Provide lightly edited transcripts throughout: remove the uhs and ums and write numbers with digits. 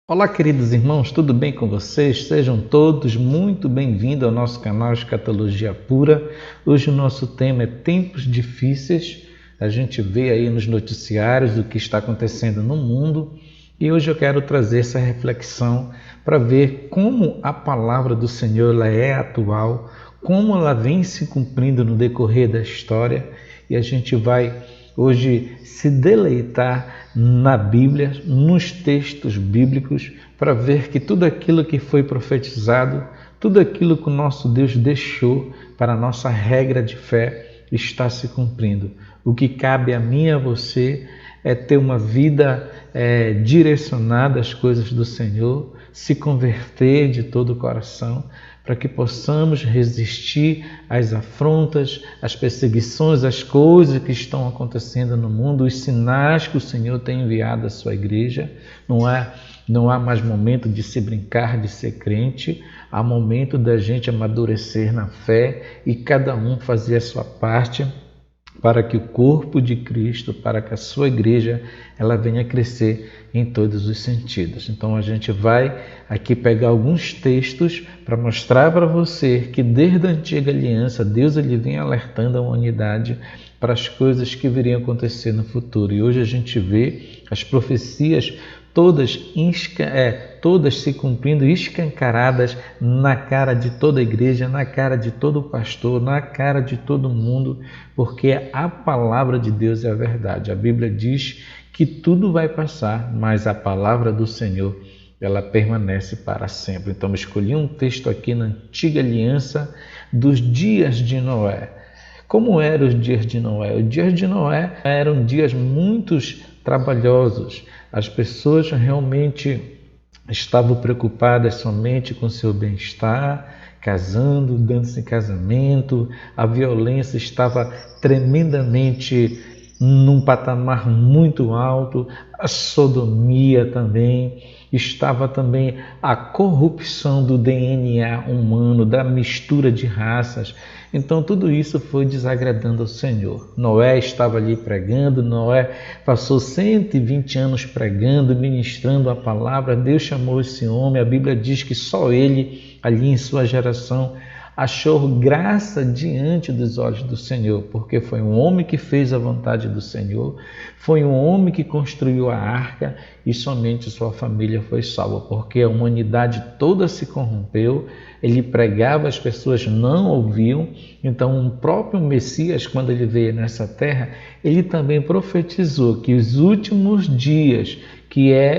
Olá, queridos irmãos, tudo bem com vocês? Sejam todos muito bem-vindos ao nosso canal Escatologia Pura. Hoje o nosso tema é tempos difíceis. A gente vê aí nos noticiários o que está acontecendo no mundo e hoje eu quero trazer essa reflexão para ver como a palavra do Senhor ela é atual, como ela vem se cumprindo no decorrer da história e a gente vai hoje se deleitar na Bíblia, nos textos bíblicos, para ver que tudo aquilo que foi profetizado, tudo aquilo que o nosso Deus deixou para a nossa regra de fé está se cumprindo. O que cabe a mim e a você é ter uma vida direcionada às coisas do Senhor, se converter de todo o coração, para que possamos resistir às afrontas, às perseguições, às coisas que estão acontecendo no mundo, os sinais que o Senhor tem enviado à sua igreja. Não há mais momento de se brincar, de ser crente, há momento da gente amadurecer na fé e cada um fazer a sua parte para que o corpo de Cristo, para que a sua igreja, ela venha crescer em todos os sentidos. Então a gente vai aqui pegar alguns textos para mostrar para você que desde a antiga aliança, Deus ele vem alertando a humanidade para as coisas que viriam acontecer no futuro. E hoje a gente vê as profecias todas se cumprindo, escancaradas na cara de toda a igreja, na cara de todo pastor, na cara de todo mundo, porque a palavra de Deus é a verdade. A Bíblia diz que tudo vai passar, mas a palavra do Senhor, ela permanece para sempre. Então eu escolhi um texto aqui na Antiga Aliança dos dias de Noé. Como eram os dias de Noé? Os dias de Noé eram dias muito trabalhosos. As pessoas realmente estavam preocupadas somente com seu bem-estar, casando, dando-se em casamento. A violência estava tremendamente num patamar muito alto, a sodomia também, estava também a corrupção do DNA humano, da mistura de raças. Então tudo isso foi desagradando ao Senhor. Noé estava ali pregando, Noé passou 120 anos pregando, ministrando a palavra. Deus chamou esse homem, a Bíblia diz que só ele, ali em sua geração, achou graça diante dos olhos do Senhor, porque foi um homem que fez a vontade do Senhor, foi um homem que construiu a arca e somente sua família foi salva, porque a humanidade toda se corrompeu, ele pregava, as pessoas não ouviam. Então o próprio Messias, quando ele veio nessa terra, ele também profetizou que os últimos dias,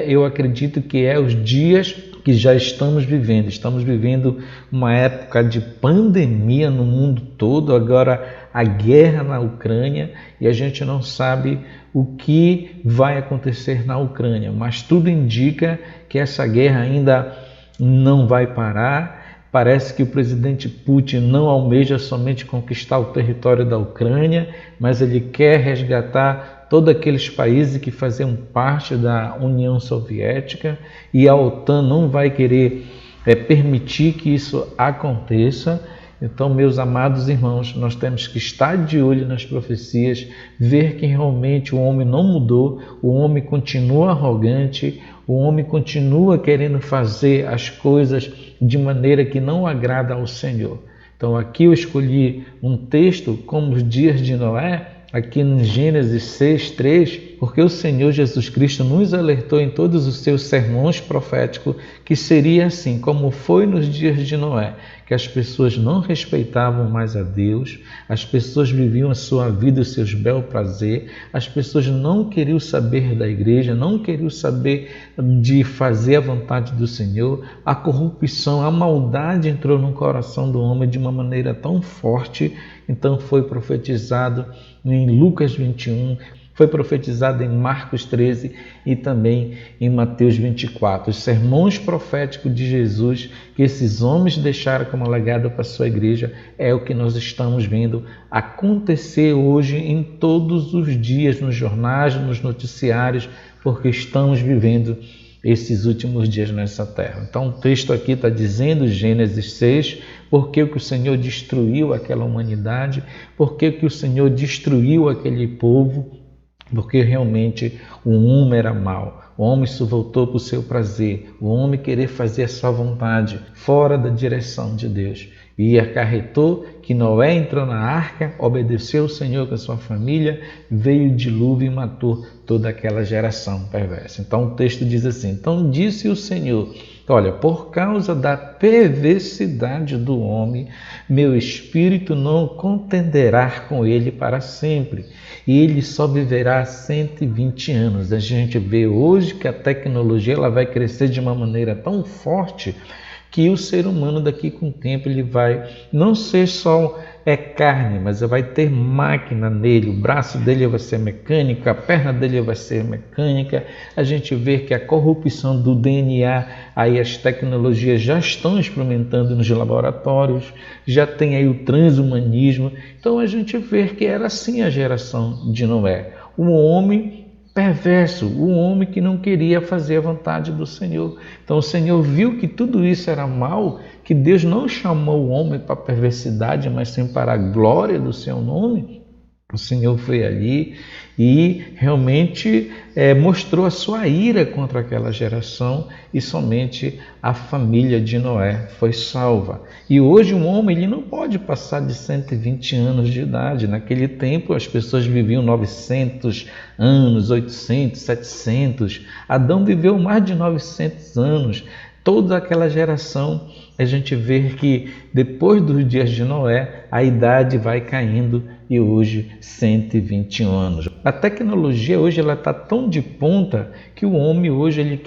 eu acredito que é os dias que já estamos vivendo uma época de pandemia no mundo todo, agora a guerra na Ucrânia, e a gente não sabe o que vai acontecer na Ucrânia, mas tudo indica que essa guerra ainda não vai parar. Parece que o presidente Putin não almeja somente conquistar o território da Ucrânia, mas ele quer resgatar todos aqueles países que faziam parte da União Soviética, e a OTAN não vai querer permitir que isso aconteça. Então, meus amados irmãos, nós temos que estar de olho nas profecias, ver que realmente o homem não mudou, o homem continua arrogante, o homem continua querendo fazer as coisas de maneira que não agrada ao Senhor. Então, aqui eu escolhi um texto como os dias de Noé, aqui em Gênesis 6:3, porque o Senhor Jesus Cristo nos alertou em todos os seus sermões proféticos que seria assim, como foi nos dias de Noé, que as pessoas não respeitavam mais a Deus, as pessoas viviam a sua vida, os seus bel prazer, as pessoas não queriam saber da igreja, não queriam saber de fazer a vontade do Senhor, a corrupção, a maldade entrou no coração do homem de uma maneira tão forte. Então foi profetizado em Lucas 21, foi profetizado em Marcos 13 e também em Mateus 24. Os sermões proféticos de Jesus que esses homens deixaram como legado para a sua igreja é o que nós estamos vendo acontecer hoje em todos os dias, nos jornais, nos noticiários, porque estamos vivendo esses últimos dias nessa terra. Então o texto aqui está dizendo, Gênesis 6, por que o Senhor destruiu aquela humanidade, por que o Senhor destruiu aquele povo, porque realmente o homem era mau. O homem se voltou para o seu prazer, o homem querer fazer a sua vontade, fora da direção de Deus. E acarretou que Noé entrou na arca, obedeceu ao Senhor com a sua família, veio o dilúvio e matou toda aquela geração perversa. Então o texto diz assim: então disse o Senhor, olha, por causa da perversidade do homem, meu espírito não contenderá com ele para sempre, e ele só viverá 120 anos. A gente vê hoje que a tecnologia ela vai crescer de uma maneira tão forte que o ser humano daqui com o tempo ele vai não ser só carne, mas vai ter máquina nele, o braço dele vai ser mecânico, a perna dele vai ser mecânica. A gente vê que a corrupção do DNA, aí as tecnologias já estão experimentando nos laboratórios, já tem aí o transhumanismo. Então a gente vê que era assim a geração de Noé, um homem perverso, o homem que não queria fazer a vontade do Senhor. Então o Senhor viu que tudo isso era mal, que Deus não chamou o homem para a perversidade, mas sim para a glória do seu nome. O Senhor foi ali e realmente mostrou a sua ira contra aquela geração, e somente a família de Noé foi salva. E hoje um homem ele não pode passar de 120 anos de idade. Naquele tempo as pessoas viviam 900 anos, 800, 700. Adão viveu mais de 900 anos. Toda aquela geração, a gente vê que depois dos dias de Noé, a idade vai caindo e hoje 121 anos. A tecnologia hoje ela está tão de ponta que o homem hoje ele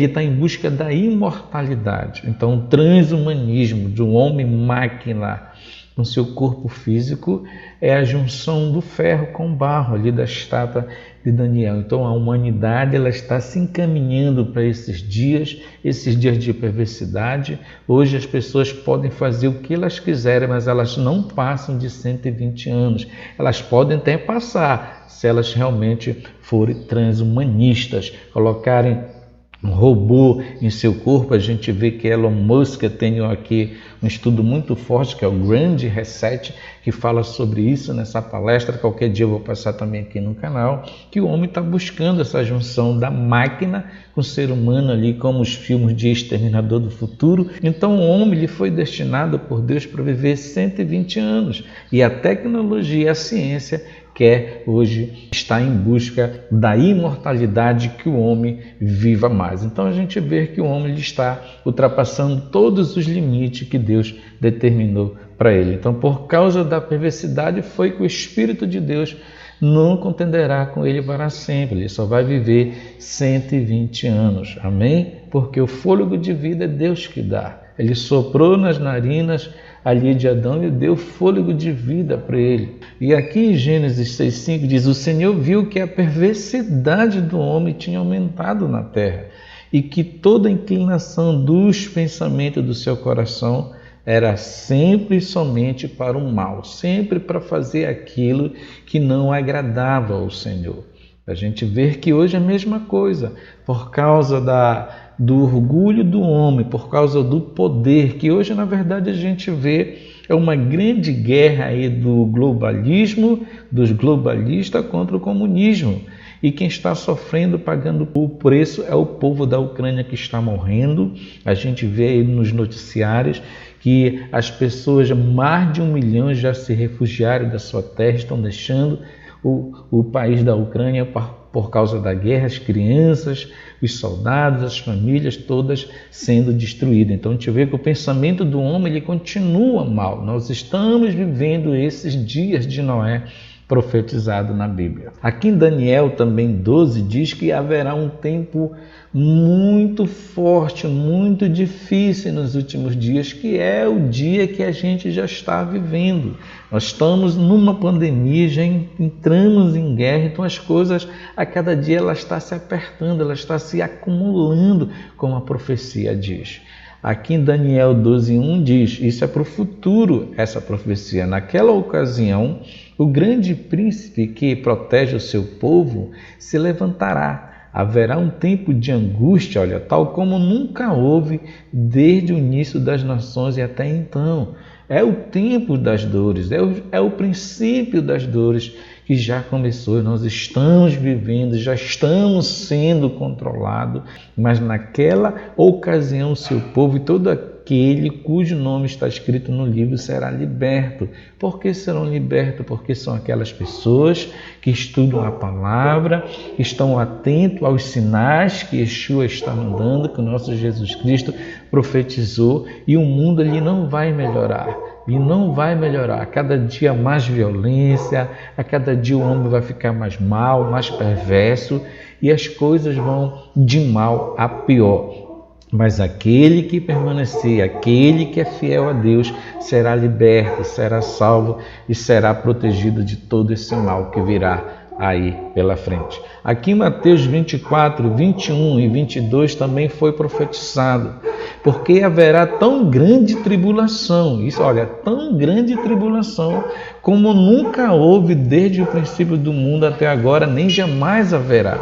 está em busca da imortalidade. Então o transhumanismo do homem-máquina no seu corpo físico é a junção do ferro com barro ali da estátua de Daniel. Então a humanidade ela está se encaminhando para esses dias de perversidade. Hoje as pessoas podem fazer o que elas quiserem, mas elas não passam de 120 anos. Elas podem até passar, se elas realmente forem transhumanistas, colocarem um robô em seu corpo. A gente vê que Elon Musk tem aqui um estudo muito forte, que é o Grande Reset, que fala sobre isso nessa palestra. Qualquer dia eu vou passar também aqui no canal, que o homem está buscando essa junção da máquina com o ser humano ali, como os filmes de Exterminador do Futuro. Então o homem ele foi destinado por Deus para viver 120 anos, e a tecnologia, a ciência quer hoje estar em busca da imortalidade, que o homem viva mais. Então a gente vê que o homem ele está ultrapassando todos os limites que Deus determinou para ele. Então por causa da perversidade foi que o Espírito de Deus não contenderá com ele para sempre. Ele só vai viver 120 anos. Amém? Porque o fôlego de vida é Deus que dá. Ele soprou nas narinas ali de Adão e deu fôlego de vida para ele. E aqui em Gênesis 6,5 diz: o Senhor viu que a perversidade do homem tinha aumentado na terra, e que toda a inclinação dos pensamentos do seu coração era sempre e somente para o mal, sempre para fazer aquilo que não agradava ao Senhor. A gente vê que hoje é a mesma coisa, por causa do orgulho do homem, por causa do poder, que hoje na verdade a gente vê é uma grande guerra aí do globalismo, dos globalistas contra o comunismo. E quem está sofrendo, pagando o preço, é o povo da Ucrânia que está morrendo. A gente vê aí nos noticiários que as pessoas, mais de 1 milhão, já se refugiaram da sua terra, estão deixando o país da Ucrânia por causa da guerra, as crianças, os soldados, as famílias, todas sendo destruídas. Então a gente vê que o pensamento do homem ele continua mal. Nós estamos vivendo esses dias de Noé profetizado na Bíblia. Aqui em Daniel também 12 diz que haverá um tempo muito forte, muito difícil nos últimos dias, que é o dia que a gente já está vivendo. Nós estamos numa pandemia, já entramos em guerra, então as coisas a cada dia ela está se apertando, ela está se acumulando, como a profecia diz. Aqui em Daniel 12:1 diz, isso é para o futuro, essa profecia. Naquela ocasião, o grande príncipe que protege o seu povo se levantará. Haverá um tempo de angústia, olha, tal como nunca houve desde o início das nações e até então. É o tempo das dores, é o princípio das dores que já começou, nós estamos vivendo, já estamos sendo controlados, mas naquela ocasião o seu povo e todo aquele cujo nome está escrito no livro será liberto. Por que serão libertos? Porque são aquelas pessoas que estudam a palavra, que estão atentos aos sinais que Yeshua está mandando, que o nosso Jesus Cristo profetizou, e o mundo ali não vai melhorar. E não vai melhorar. A cada dia mais violência, a cada dia o homem vai ficar mais mal, mais perverso, e as coisas vão de mal a pior. Mas aquele que permanecer, aquele que é fiel a Deus, será liberto, será salvo e será protegido de todo esse mal que virá aí pela frente. Aqui em Mateus 24, 21 e 22 também foi profetizado, porque haverá tão grande tribulação, isso, olha, tão grande tribulação como nunca houve desde o princípio do mundo até agora, nem jamais haverá.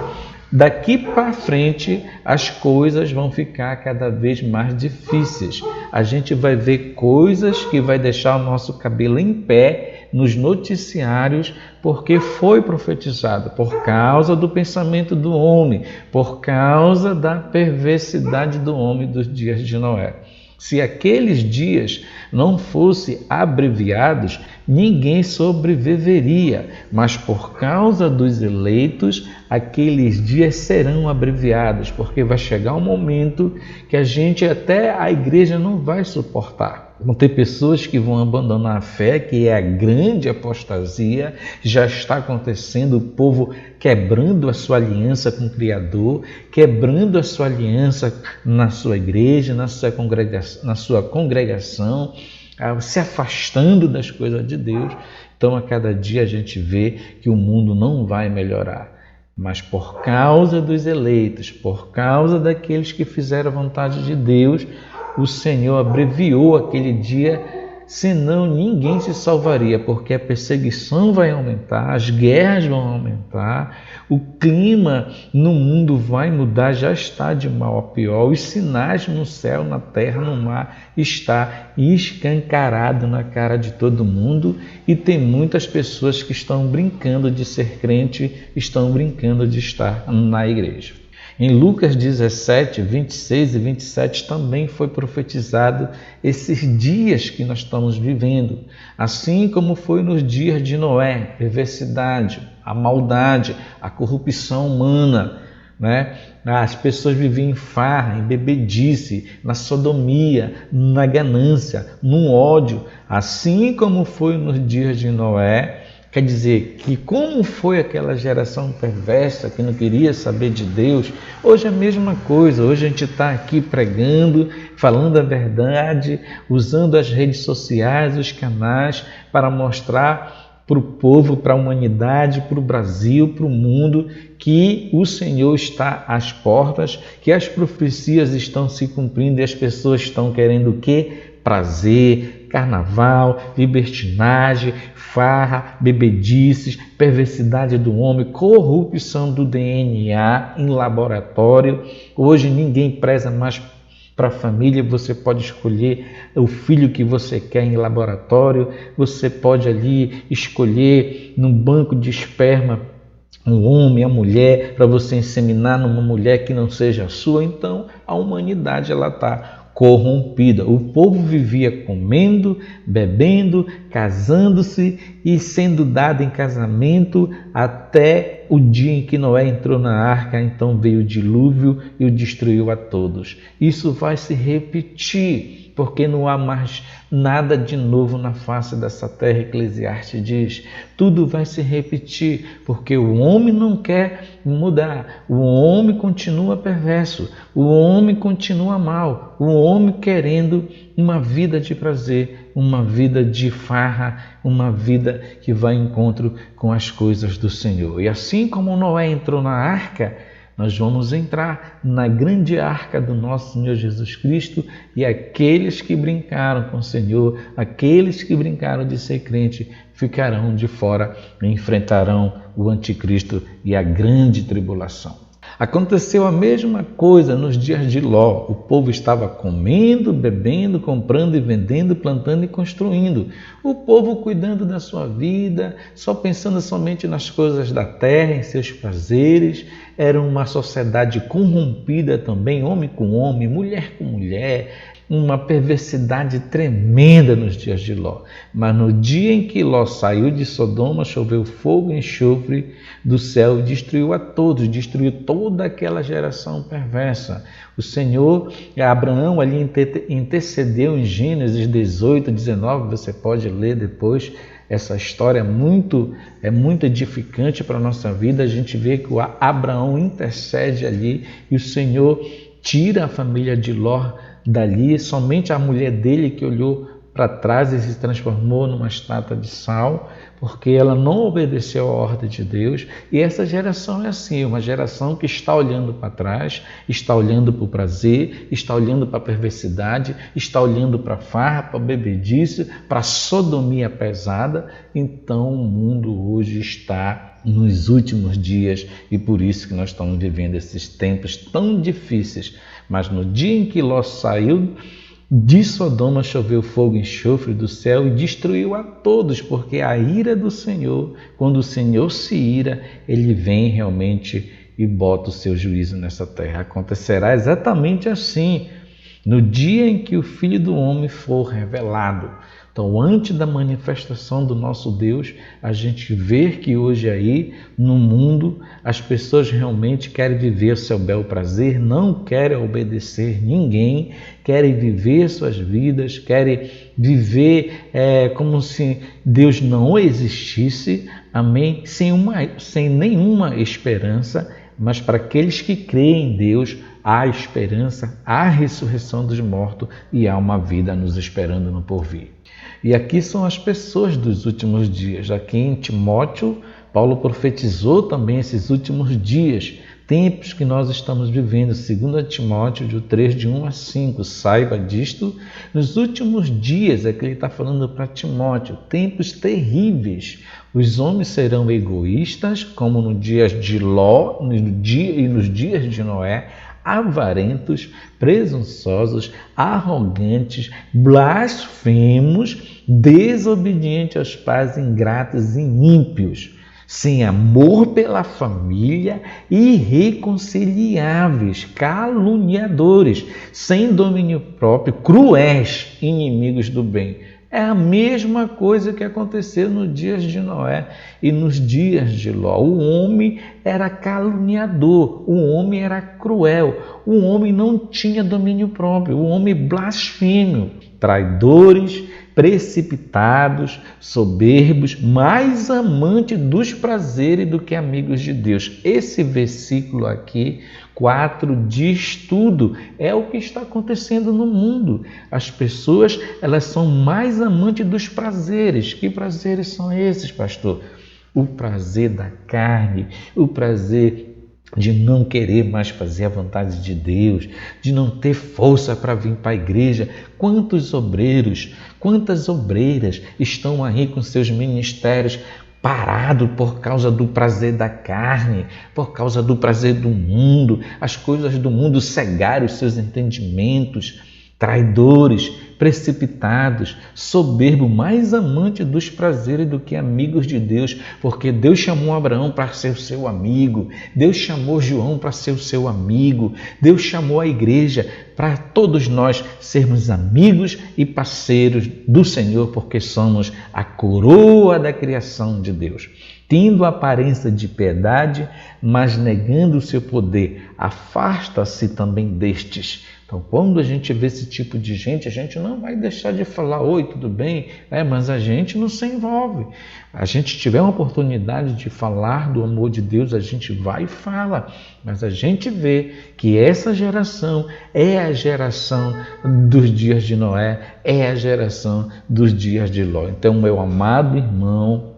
Daqui para frente, as coisas vão ficar cada vez mais difíceis. A gente vai ver coisas que vai deixar o nosso cabelo em pé nos noticiários, porque foi profetizado, por causa do pensamento do homem, por causa da perversidade do homem dos dias de Noé. Se aqueles dias não fossem abreviados, ninguém sobreviveria, mas por causa dos eleitos, aqueles dias serão abreviados, porque vai chegar um momento que até a igreja não vai suportar. Vão ter pessoas que vão abandonar a fé, que é a grande apostasia, já está acontecendo, o povo quebrando a sua aliança com o Criador, quebrando a sua aliança na sua igreja, na sua congregação, se afastando das coisas de Deus. Então, a cada dia a gente vê que o mundo não vai melhorar. Mas por causa dos eleitos, por causa daqueles que fizeram a vontade de Deus, o Senhor abreviou aquele dia, senão ninguém se salvaria, porque a perseguição vai aumentar, as guerras vão aumentar, o clima no mundo vai mudar, já está de mal a pior, os sinais no céu, na terra, no mar, está escancarado na cara de todo mundo, e tem muitas pessoas que estão brincando de ser crente, estão brincando de estar na igreja. Em Lucas 17, 26 e 27 também foi profetizado esses dias que nós estamos vivendo. Assim como foi nos dias de Noé, perversidade, a maldade, a corrupção humana, né? As pessoas viviam em farra, em bebedice, na sodomia, na ganância, no ódio. Assim como foi nos dias de Noé, quer dizer que como foi aquela geração perversa que não queria saber de Deus, hoje é a mesma coisa. Hoje a gente está aqui pregando, falando a verdade, usando as redes sociais, os canais para mostrar para o povo, para a humanidade, para o Brasil, para o mundo, que o Senhor está às portas, que as profecias estão se cumprindo e as pessoas estão querendo o quê? Prazer, carnaval, libertinagem, farra, bebedices, perversidade do homem, corrupção do DNA em laboratório. Hoje ninguém preza mais para a família, você pode escolher o filho que você quer em laboratório, você pode ali escolher num banco de esperma um homem, a mulher, para você inseminar numa mulher que não seja a sua. Então a humanidade ela está corrompida. O povo vivia comendo, bebendo, casando-se e sendo dado em casamento até o dia em que Noé entrou na arca. Então veio o dilúvio e o destruiu a todos. Isso vai se repetir, porque não há mais nada de novo na face dessa terra, Eclesiastes diz. Tudo vai se repetir, porque o homem não quer mudar, o homem continua perverso, o homem continua mal, o homem querendo uma vida de prazer, uma vida de farra, uma vida que vai em encontro com as coisas do Senhor. E assim como Noé entrou na arca, nós vamos entrar na grande arca do nosso Senhor Jesus Cristo, e aqueles que brincaram com o Senhor, aqueles que brincaram de ser crente, ficarão de fora e enfrentarão o anticristo e a grande tribulação. Aconteceu a mesma coisa nos dias de Ló. O povo estava comendo, bebendo, comprando e vendendo, plantando e construindo. O povo cuidando da sua vida, só pensando somente nas coisas da terra, em seus prazeres. Era uma sociedade corrompida também, homem com homem, mulher com mulher. Uma perversidade tremenda nos dias de Ló. Mas no dia em que Ló saiu de Sodoma, choveu fogo e enxofre do céu e destruiu a todos, destruiu toda aquela geração perversa. O Senhor, Abraão ali intercedeu em Gênesis 18, 19, você pode ler depois. Essa história é muito edificante para a nossa vida. A gente vê que o Abraão intercede ali e o Senhor tira a família de Ló dali. Somente a mulher dele que olhou para trás e se transformou numa estátua de sal, porque ela não obedeceu à ordem de Deus. E essa geração é assim, uma geração que está olhando para trás, está olhando para o prazer, está olhando para a perversidade, está olhando para a farra, para a bebedice, para a sodomia pesada. Então o mundo hoje está nos últimos dias e por isso que nós estamos vivendo esses tempos tão difíceis. Mas no dia em que Ló saiu de Sodoma, choveu fogo e enxofre do céu e destruiu a todos, porque a ira do Senhor, quando o Senhor se ira, ele vem realmente e bota o seu juízo nessa terra. Acontecerá exatamente assim, no dia em que o Filho do Homem for revelado. Então, antes da manifestação do nosso Deus, a gente vê que hoje aí, no mundo, as pessoas realmente querem viver o seu bel prazer, não querem obedecer ninguém, querem viver suas vidas, querem viver como se Deus não existisse, amém? Sem nenhuma esperança, mas para aqueles que creem em Deus, há esperança, há ressurreição dos mortos e há uma vida nos esperando no porvir. E aqui são as pessoas dos últimos dias. Aqui em Timóteo, Paulo profetizou também esses últimos dias, tempos que nós estamos vivendo. 2 Timóteo 3, de 1 a 5. Saiba disto, nos últimos dias, é que ele está falando para Timóteo, tempos terríveis. Os homens serão egoístas, como nos dias de Ló e nos dias de Noé, avarentos, presunçosos, arrogantes, blasfemos, desobedientes aos pais, ingratos e ímpios, sem amor pela família, irreconciliáveis, caluniadores, sem domínio próprio, cruéis, inimigos do bem. É a mesma coisa que aconteceu nos dias de Noé e nos dias de Ló. O homem era caluniador, o homem era cruel, o homem não tinha domínio próprio, o homem blasfêmio, traidores, precipitados, soberbos, mais amantes dos prazeres do que amigos de Deus. Esse versículo aqui, 4, diz tudo. É o que está acontecendo no mundo. As pessoas, elas são mais amantes dos prazeres. Que prazeres são esses, pastor? O prazer da carne, o prazer de não querer mais fazer a vontade de Deus, de não ter força para vir para a igreja. Quantos obreiros, quantas obreiras estão aí com seus ministérios parados por causa do prazer da carne, por causa do prazer do mundo. As coisas do mundo cegaram os seus entendimentos. Traidores, precipitados, soberbos, mais amantes dos prazeres do que amigos de Deus, porque Deus chamou Abraão para ser o seu amigo, Deus chamou João para ser o seu amigo, Deus chamou a igreja para todos nós sermos amigos e parceiros do Senhor, porque somos a coroa da criação de Deus. Tendo aparência de piedade, mas negando o seu poder, afasta-se também destes. Então, quando a gente vê esse tipo de gente, a gente não vai deixar de falar, oi, tudo bem? Mas a gente não se envolve. A gente tiver uma oportunidade de falar do amor de Deus, a gente vai e fala. Mas a gente vê que essa geração é a geração dos dias de Noé, é a geração dos dias de Ló. Então, meu amado irmão,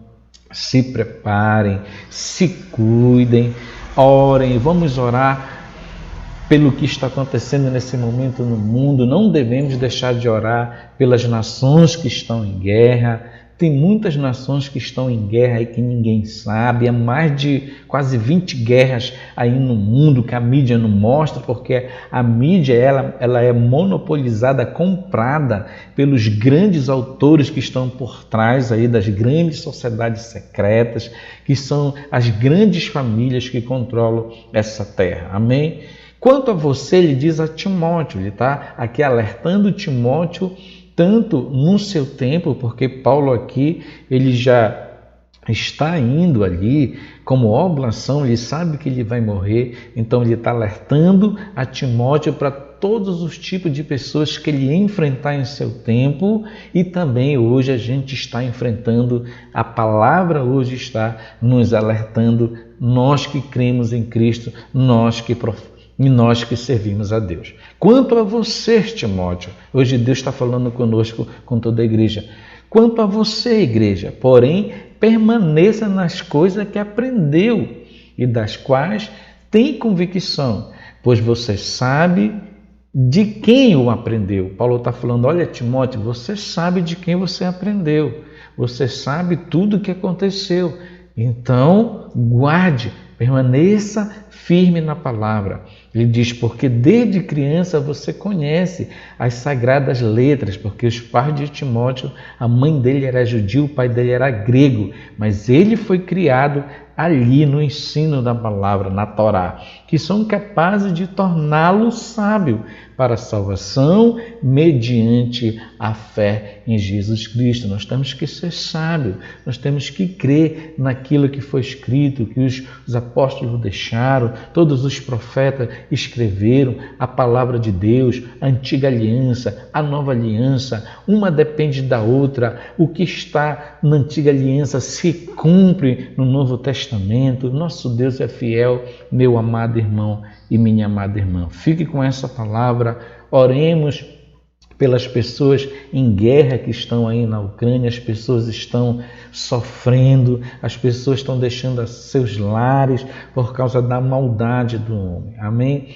se preparem, se cuidem, orem, vamos orar pelo que está acontecendo nesse momento no mundo. Não devemos deixar de orar pelas nações que estão em guerra, Tem muitas nações que estão em guerra e que ninguém sabe. Há mais de quase 20 guerras aí no mundo que a mídia não mostra, porque a mídia ela é monopolizada, comprada pelos grandes autores que estão por trás aí das grandes sociedades secretas, que são as grandes famílias que controlam essa terra. Amém? Quanto a você, ele diz a Timóteo, ele está aqui alertando Timóteo, tanto no seu tempo, porque Paulo aqui, ele já está indo ali como oblação, ele sabe que ele vai morrer, então ele está alertando a Timóteo para todos os tipos de pessoas que ele enfrentar em seu tempo, e também hoje a gente está enfrentando, a palavra hoje está nos alertando, nós que cremos em Cristo, nós que servimos a Deus. Quanto a você, Timóteo, hoje Deus está falando conosco, com toda a igreja. Quanto a você, igreja, porém, permaneça nas coisas que aprendeu e das quais tem convicção, pois você sabe de quem o aprendeu. Paulo está falando, olha, Timóteo, você sabe de quem você aprendeu, você sabe tudo o que aconteceu. Então, guarde, permaneça firme na palavra. Ele diz, porque desde criança você conhece as sagradas letras, porque os pais de Timóteo, a mãe dele era judia, o pai dele era grego, mas ele foi criado ali no ensino da palavra, na Torá, que são capazes de torná-lo sábio para a salvação mediante a fé em Jesus Cristo. Nós temos que ser sábios, nós temos que crer naquilo que foi escrito, que os apóstolos deixaram, todos os profetas escreveram, a palavra de Deus, a antiga aliança, a nova aliança, uma depende da outra, o que está na antiga aliança se cumpre no Novo Testamento. Nosso Deus é fiel, meu amado irmão e minha amada irmã. Fique com essa palavra, oremos pelas pessoas em guerra que estão aí na Ucrânia, as pessoas estão sofrendo, as pessoas estão deixando seus lares por causa da maldade do homem. Amém?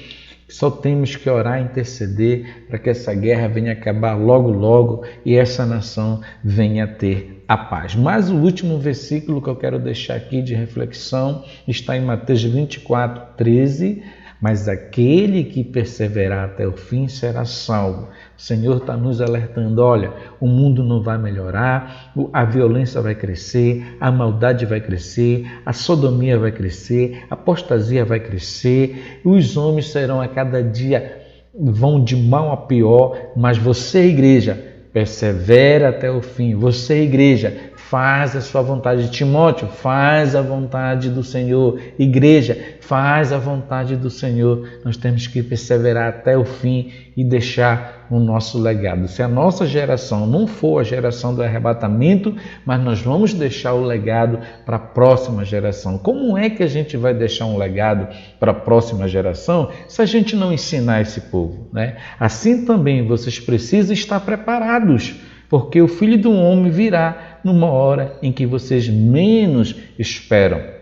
Só temos que orar e interceder para que essa guerra venha acabar logo, logo e essa nação venha ter a paz. Mas o último versículo que eu quero deixar aqui de reflexão está em Mateus 24, 13. Mas aquele que perseverar até o fim será salvo. O Senhor está nos alertando, olha, o mundo não vai melhorar, a violência vai crescer, a maldade vai crescer, a sodomia vai crescer, a apostasia vai crescer, os homens serão a cada dia, vão de mal a pior, mas você, igreja, persevera até o fim. Você, igreja, faz a sua vontade. Timóteo, faz a vontade do Senhor. Igreja, faz a vontade do Senhor. Nós temos que perseverar até o fim e deixar o nosso legado. Se a nossa geração não for a geração do arrebatamento, mas nós vamos deixar o legado para a próxima geração. Como é que a gente vai deixar um legado para a próxima geração se a gente não ensinar esse povo, né? Assim também vocês precisam estar preparados, porque o Filho do Homem virá numa hora em que vocês menos esperam.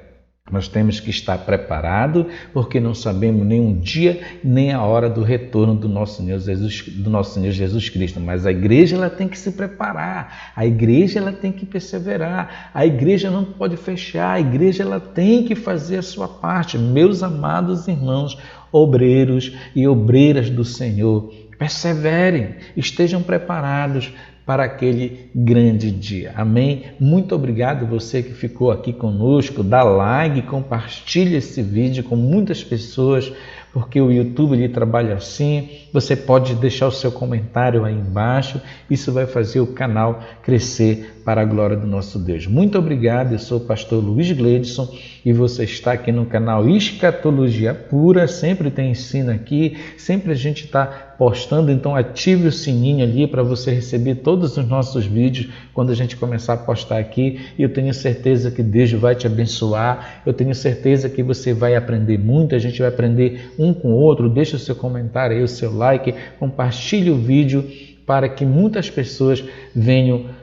Nós temos que estar preparados, porque não sabemos nem um dia, nem a hora do retorno do nosso Senhor Jesus Cristo. Mas a igreja ela tem que se preparar, a igreja ela tem que perseverar, a igreja não pode fechar, a igreja ela tem que fazer a sua parte. Meus amados irmãos, obreiros e obreiras do Senhor, perseverem, estejam preparados para aquele grande dia. Amém? Muito obrigado você que ficou aqui conosco. Dá like, compartilha esse vídeo com muitas pessoas, porque o YouTube ele trabalha assim. Você pode deixar o seu comentário aí embaixo. Isso vai fazer o canal crescer para a glória do nosso Deus. Muito obrigado. Eu sou o pastor Luiz Gleidson e você está aqui no canal Escatologia Pura. Sempre tem ensino aqui, sempre a gente está postando, então ative o sininho ali para você receber todos os nossos vídeos quando a gente começar a postar aqui. E eu tenho certeza que Deus vai te abençoar, eu tenho certeza que você vai aprender muito, a gente vai aprender um com o outro. Deixa o seu comentário aí, o seu like, compartilhe o vídeo para que muitas pessoas venham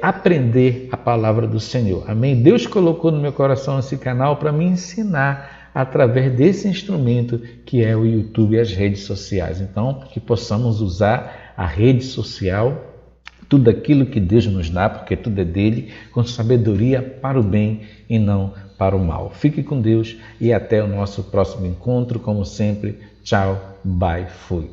aprender a palavra do Senhor. Amém? Deus colocou no meu coração esse canal para me ensinar através desse instrumento que é o YouTube e as redes sociais. Então, que possamos usar a rede social tudo aquilo que Deus nos dá, porque tudo é dele, com sabedoria para o bem e não para o mal. Fique com Deus e até o nosso próximo encontro. Como sempre, tchau, bye, fui.